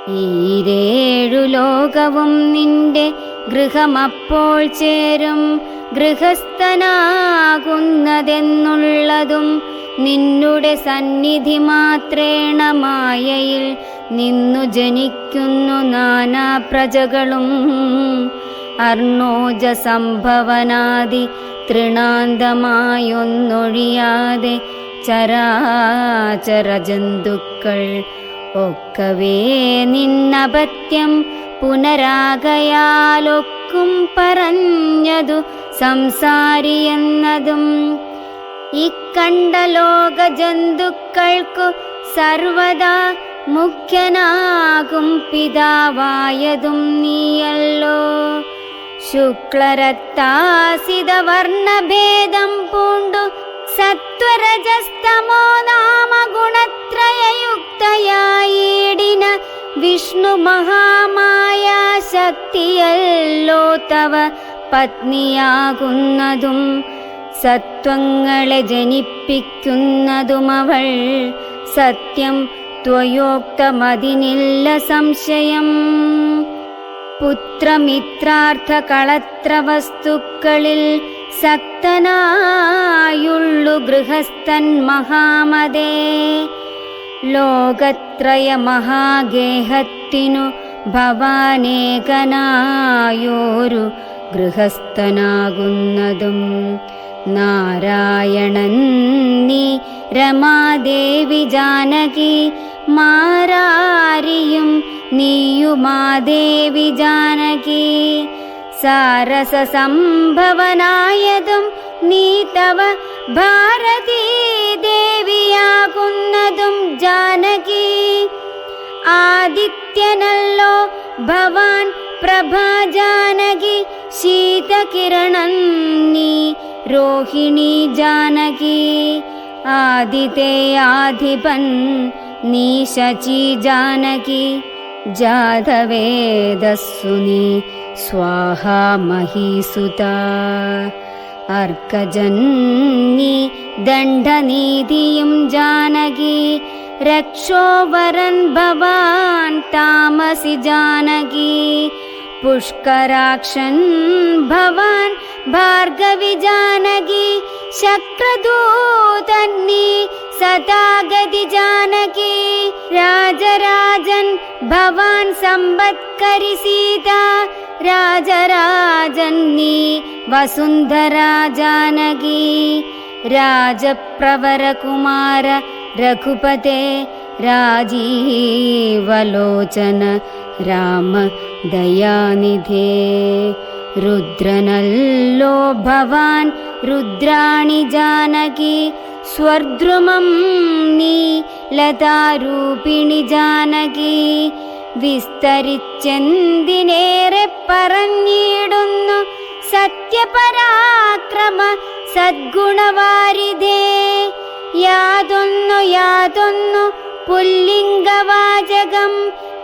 ഈരേഴു ലോകവും നിന്റെ ഗൃഹമപ്പോൾ ചേരും. ഗൃഹസ്ഥനാകുന്നതെന്നുള്ളതും നിന്നുടെ സന്നിധി മാത്രേണ. മായയിൽ നിന്നു ജനിക്കുന്നു നാനാ പ്രജകളും. അർണോജ സംഭവനാദി തൃണാന്തമായൊന്നൊഴിയാതെ ചരാചര ജന്തുക്കൾ ഒക്കവേ നിന്നപത്യം പുനരാകയാലൊക്കും പറഞ്ഞതു സംസാരിയെന്നതും. ഇക്കണ്ട ലോക ജന്തുക്കൾക്കു സർവദാ മുഖ്യനാകും പിതാവായതും നീയല്ലോ. ശുക്ലരക്താസിത വർണ്ണഭേദം പൂണ്ടു സത്വരജസ്തമോ നാമ ഗുണത്രയയുക്തയായിടിന വിഷ്ണു മഹാമായ ശക്തിയല്ലോ തവ പത്നിയാകുന്നതും. സത്വങ്ങളെ ജനിപ്പിക്കുന്നതുമവൾ സത്യം ത്വയോക്തമതിനില്ല സംശയം. പുത്രമിത്രാർത്ഥ കളത്ര വസ്തുക്കളിൽ സക്തനായുള്ളു ഗൃഹസ്ഥൻ മഹാമതേ. ലോകത്രയ മഹാഗേഹത്തിനു ഭവാനേകനായോരു ഗൃഹസ്ഥനാകുന്നതും. നാരായണൻ നീ രമാദേവി ജാനകി മാരാരിയും നീയുമാദേവി ജാനകി. സാരസ സംഭവനായതും നീ തവ ഭാരതീ ദേവിയാകുന്നതും ജാനകി. ആദിത്യനല്ലോ ഭവാൻ പ്രഭാ ജാനകി. ശീതകിരണം നീ രോഹിണി ജാനകി. ആദിതേയാധിപൻ നീ ശചി ജാനകി. ജാതവേദസ്സു നീ സ്വാഹാ മഹീസുതാ. അർക്കജന്നി ദണ്ഡനീതിയും ജാനകി. രക്ഷോവരൻ ഭവാൻ താമസി ജാനകി. പുഷ്കരാക്ഷൻ ഭവാൻ ഭാർഗവി ജാനകി. ശക്രദൂതൻ നീ സദാഗതി ജാനകി. രാജരാജൻ ഭവാൻ സമ്പത്കരി സീത. രാജരാജൻ നീ വസുന്ധരാ ജാനകി. രാജപ്രവരകുമാര രഘുപതേ രാജീവലോചന രാമ ദയാനിധേ. രുദ്രനല്ലോ ഭവാൻ രുദ്രാണി ജാനകി. സ്വർദ്രുമം നീ ലതാരൂപിണി ജാനകി. വിസ്തരിച്ചെന്തിനേറെ പറഞ്ഞിടുന്നു സത്യപരാക്രമ സദ്ഗുണവാരിധേ. യാതൊന്നു പുല്ലിംഗവാചകം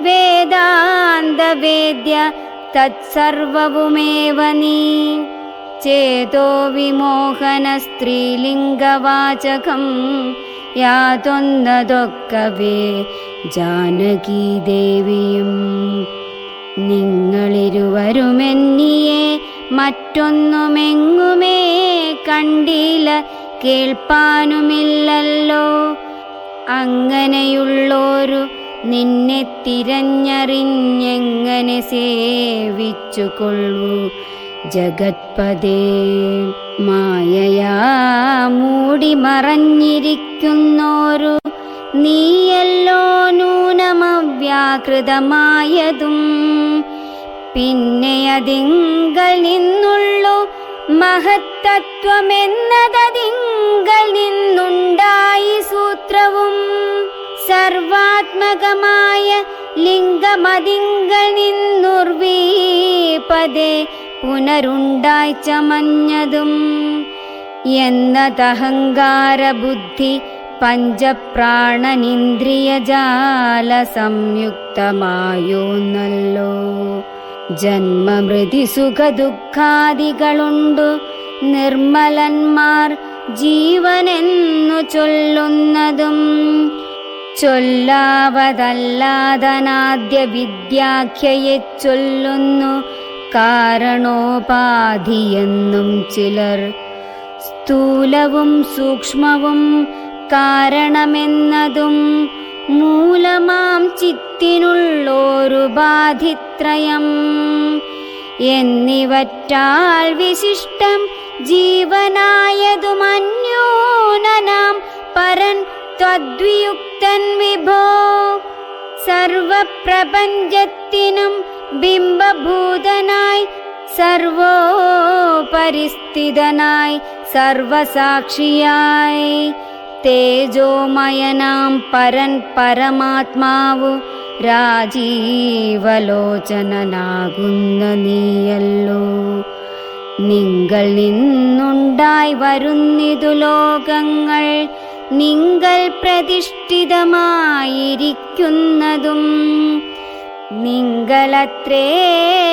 വേദാന്തവേദ്യ തത്സർവവുമേവ നീ. ചേതോ വിമോഹന സ്ത്രീലിംഗവാചകം യാതൊന്നതൊക്കവേ ജാനകീ ദേവിയും. നിങ്ങളിരുവരുമെന്നിയെ മറ്റൊന്നുമെങ്ങുമേ കണ്ടില്ല കേൾപ്പാനുമില്ലല്ലോ. അങ്ങനെയുള്ളോരു നിന്നെ തിരഞ്ഞറിഞ്ഞെങ്ങനെ സേവിച്ചുകൊള്ളൂ ജഗത്പദേ. മായയാ മൂടി മറഞ്ഞിരിക്കുന്നോരു നീയല്ലോ നൂനമവ്യാകൃതമായതും. പിന്നെ അതിങ്കൽ നിന്നുള്ളു മഹത്തത്വമെന്നതതിങ്കൽ നിന്നുണ്ടായി സൂത്രവും. സർവാത്മകമായ ലിംഗമതിങ്കൽ നിന്നുർവീപദേ പുനരുണ്ടായി ചമഞ്ഞതും. എന്നതഹങ്കാര ബുദ്ധി പഞ്ചപ്രാണനിന്ദ്രിയജാല സംയുക്തമായോന്നല്ലോ. ജന്മമൃതി സുഖദുഃഖാദികളുണ്ടു നിർമ്മലന്മാർ ജീവനെന്നു ചൊല്ലുന്നതും. ചൊല്ലാവതല്ലാതനാദ്യ വിദ്യാഖ്യയെ ചൊല്ലുന്നു കാരണോപാധിയെന്നും ചിലർ. സ്ഥൂലവും സൂക്ഷ്മവും കാരണമെന്നതും മൂലമാം ചിത്തിനുള്ളോരുപാധിത്രയം എന്നിവറ്റാൽ വിശിഷ്ടം ജീവനായതുമന്യൂനനാം പരൻ ത്വദ്വിയുക്തൻ വിഭോ. സർവപ്രപഞ്ചത്തിനും ബിംബഭൂതനായി സർവോപരിസ്ഥിതനായി സർവസാക്ഷിയായി തേജോമയനാം പരൻ പരമാത്മാവു രാജീവലോചനനാകുന്ന നീയല്ലോ. നിങ്ങൾ നിന്നുണ്ടായി വരുന്നിതു ലോകങ്ങൾ നിങ്ങൾ പ്രതിഷ്ഠിതമായിരിക്കുന്നതും നിങ്ങളത്രേ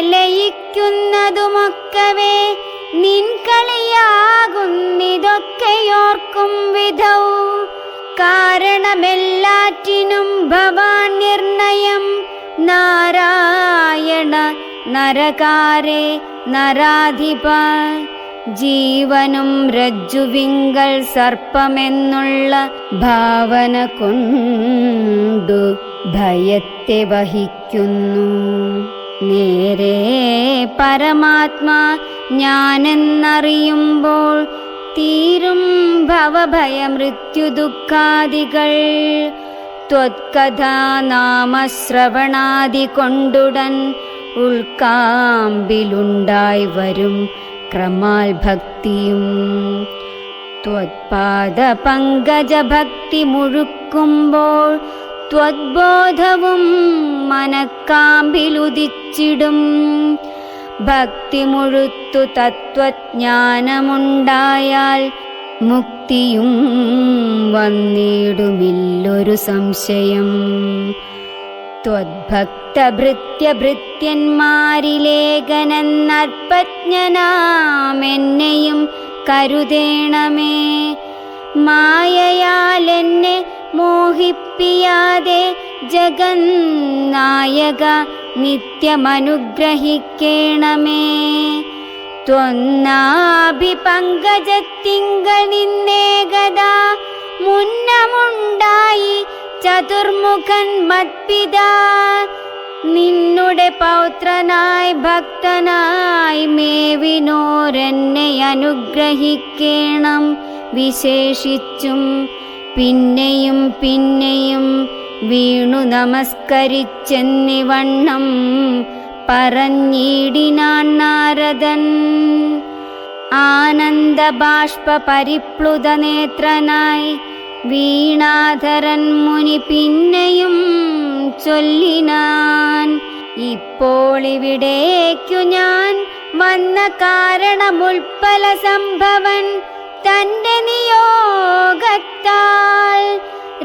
ലയിക്കുന്നതുമൊക്കവേ നിൻകളിയാകുന്നിതൊക്കെയോർക്കും വിധൗ. കാരണമെല്ലാറ്റിനും ഭവാൻ നിർണയം നാരായണ നരകാരേ നരാധിപ. ജീവനും രജ്ജുവിങ്കൽ സർപ്പമെന്നുള്ള ഭാവന കൊണ്ടു ഭയത്തെ വഹിക്കുന്നു. നേരെ പരമാത്മാ ഞാനെന്നറിയുമ്പോൾ തീരും ഭവഭയമൃത്യുദുഃഖാദികൾ. ത്വത്കഥാനാമശ്രവണാദി കൊണ്ടുടൻ ഉൾക്കാമ്പിലുണ്ടായി വരും ക്രമാൽ ഭക്തിയും. ത്വത്പാദ പങ്കജ ഭക്തി മുഴുക്കുമ്പോൾ ത്വദ്ബോധവും മനക്കാമ്പിലുദിച്ചിടും. ഭക്തി മുഴുത്തു തത്വജ്ഞാനമുണ്ടായാൽ മുക്തിയും വന്നിടുമില്ലൊരു സംശയം. ത്വദ്ഭക്തഭൃത്യന്മാരിലേഖനെന്നൽപജ്ഞനാമെന്നെയും കരുതേണമേ. മായയാൽ എന്നെ മോഹിപ്പിയാതെ ജഗന്നായക നിത്യമനുഗ്രഹിക്കേണമേ. ത്വന്നാഭിപങ്കജത്തിങ്കൽ നിന്നേകദാ മുന്നമുണ്ടായി ചതുർമുഖൻ മത്പിതാ. നിന്നുടെ പൗത്രനായി ഭക്തനായി മേവിനോരെന്നെ അനുഗ്രഹിക്കേണം വിശേഷിച്ചും. പിന്നെയും പിന്നെയും വീണു നമസ്കരിച്ചെന്നിവണ്ണം പറഞ്ഞിടിനാൻ നാരദൻ. ആനന്ദബാഷ്പ പരിപ്ലുത നേത്രനായി വീണാധരൻ മുനി പിന്നെയും ചൊല്ലിനാൻ. ഇപ്പോൾ ഇവിടേക്കു ഞാൻ വന്ന കാരണമുൽപ്പല സംഭവൻ തന്റെ നിയോഗത്താൽ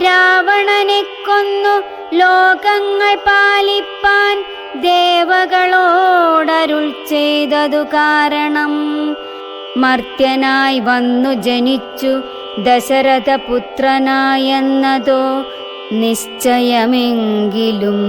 രാവണനെ കൊന്നു ലോകങ്ങൾ പാലിപ്പാൻ ദേവകളോടരുൾ ചെയ്തതു കാരണം. മർത്യനായി വന്നു ജനിച്ചു ദശരഥപുത്രനായെന്നതോ നിശ്ചയമെങ്കിലും